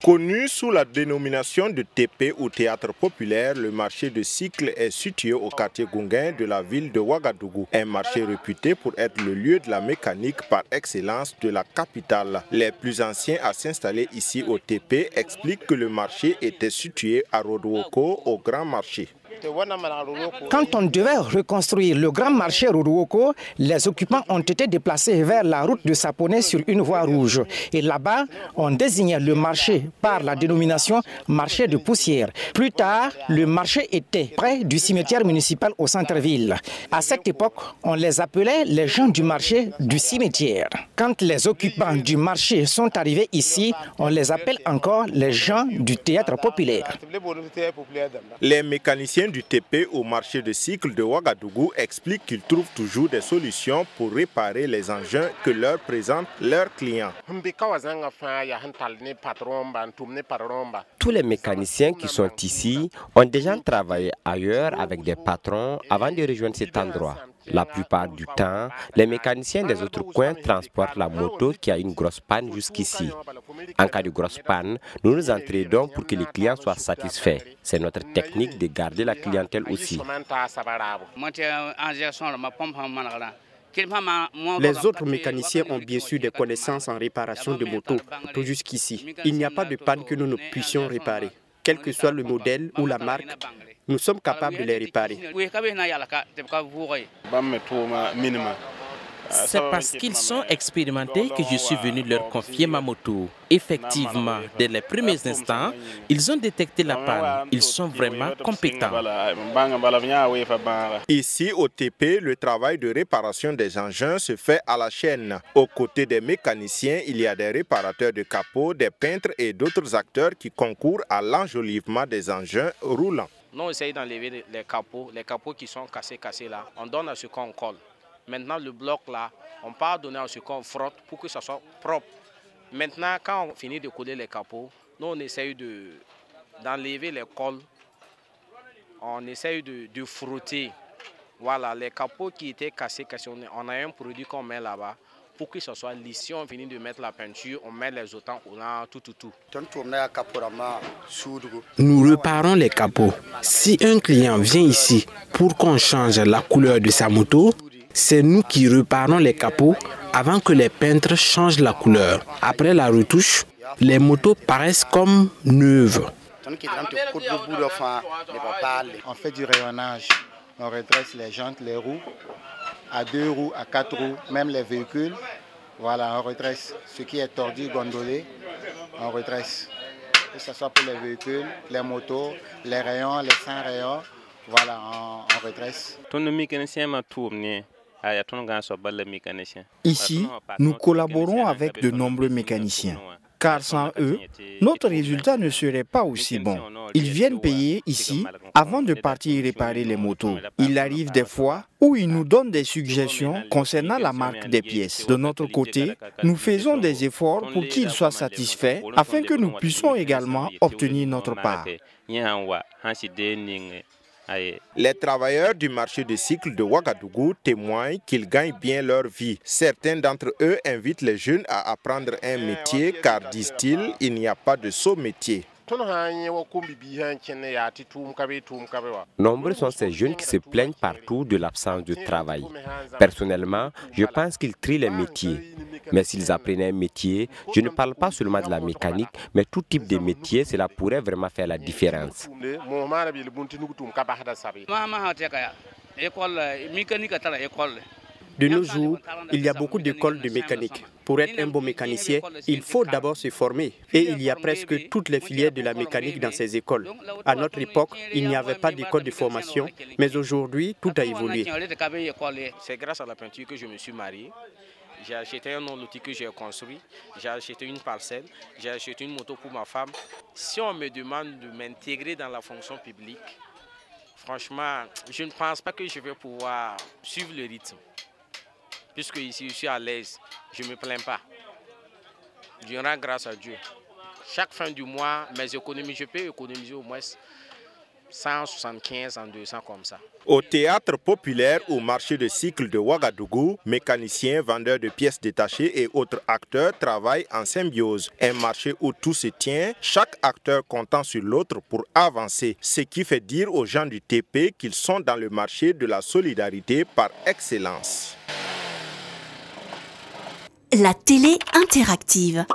Connu sous la dénomination de TP ou Théâtre Populaire, le marché de cycle est situé au quartier Gungain de la ville de Ouagadougou. Un marché réputé pour être le lieu de la mécanique par excellence de la capitale. Les plus anciens à s'installer ici au TP expliquent que le marché était situé à Rodouoko au Grand Marché. Quand on devait reconstruire le grand marché Rodouoko, les occupants ont été déplacés vers la route de Saponé sur une voie rouge. Et là-bas, on désignait le marché par la dénomination marché de poussière. Plus tard, le marché était près du cimetière municipal au centre-ville. À cette époque, on les appelait les gens du marché du cimetière. Quand les occupants du marché sont arrivés ici, on les appelle encore les gens du théâtre populaire. Les mécaniciens du TP au marché de cycle de Ouagadougou expliquent qu'ils trouvent toujours des solutions pour réparer les engins que leur présentent leurs clients. Tous les mécaniciens qui sont ici ont déjà travaillé ailleurs avec des patrons avant de rejoindre cet endroit. La plupart du temps, les mécaniciens des autres coins transportent la moto qui a une grosse panne jusqu'ici. En cas de grosse panne, nous nous entraidons pour que les clients soient satisfaits. C'est notre technique de garder la clientèle aussi. Les autres mécaniciens ont bien sûr des connaissances en réparation de motos. Tout jusqu'ici, il n'y a pas de panne que nous ne puissions réparer. Quel que soit le modèle ou la marque, nous sommes capables de les réparer. C'est parce qu'ils sont expérimentés que je suis venu leur confier ma moto. Effectivement, dès les premiers instants, ils ont détecté la panne. Ils sont vraiment compétents. Ici, au TP, le travail de réparation des engins se fait à la chaîne. Aux côtés des mécaniciens, il y a des réparateurs de capots, des peintres et d'autres acteurs qui concourent à l'enjolivement des engins roulants. Nous essayons d'enlever les capots qui sont cassés là. On donne à ce qu'on colle. Maintenant, le bloc là, on part donner à ce qu'on frotte pour que ça soit propre. Maintenant, quand on finit de coller les capots, nous on essaye d'enlever les cols. On essaye de frotter. Voilà, les capots qui étaient cassés, on a un produit qu'on met là-bas pour que ça soit lisse. Si on finit de mettre la peinture, on met les autant collants, tout. Nous réparons les capots. Si un client vient ici pour qu'on change la couleur de sa moto, c'est nous qui réparons les capots avant que les peintres changent la couleur. Après la retouche, les motos paraissent comme neuves. On fait du rayonnage. On redresse les jantes, les roues, à 2 roues, à 4 roues, même les véhicules. Voilà, on redresse ce qui est tordu, gondolé, on redresse. Que ce soit pour les véhicules, les motos, les rayons, les sans rayons, voilà, on redresse. Ici, nous collaborons avec de nombreux mécaniciens, car sans eux, notre résultat ne serait pas aussi bon. Ils viennent payer ici avant de partir réparer les motos. Il arrive des fois où ils nous donnent des suggestions concernant la marque des pièces. De notre côté, nous faisons des efforts pour qu'ils soient satisfaits afin que nous puissions également obtenir notre part. Les travailleurs du marché de cycle de Ouagadougou témoignent qu'ils gagnent bien leur vie. Certains d'entre eux invitent les jeunes à apprendre un métier car, disent-ils, il n'y a pas de saut métier. Nombreux sont ces jeunes qui se plaignent partout de l'absence de travail. Personnellement, je pense qu'ils trient les métiers. Mais s'ils apprenaient un métier, je ne parle pas seulement de la mécanique, mais tout type de métier, cela pourrait vraiment faire la différence. De nos jours, il y a beaucoup d'écoles de mécanique. Pour être un bon mécanicien, il faut d'abord se former. Et il y a presque toutes les filières de la mécanique dans ces écoles. À notre époque, il n'y avait pas d'école de formation, mais aujourd'hui, tout a évolué. C'est grâce à la peinture que je me suis marié. J'ai acheté un outil que j'ai construit, j'ai acheté une parcelle, j'ai acheté une moto pour ma femme. Si on me demande de m'intégrer dans la fonction publique, franchement, je ne pense pas que je vais pouvoir suivre le rythme. Puisque ici, je suis à l'aise, je ne me plains pas. Je rends grâce à Dieu. Chaque fin du mois, mes économies, je peux économiser au moins 175 en 200 comme ça. Au théâtre populaire ou marché de cycle de Ouagadougou, mécaniciens, vendeurs de pièces détachées et autres acteurs travaillent en symbiose. Un marché où tout se tient, chaque acteur comptant sur l'autre pour avancer. Ce qui fait dire aux gens du TP qu'ils sont dans le marché de la solidarité par excellence. La télé interactive.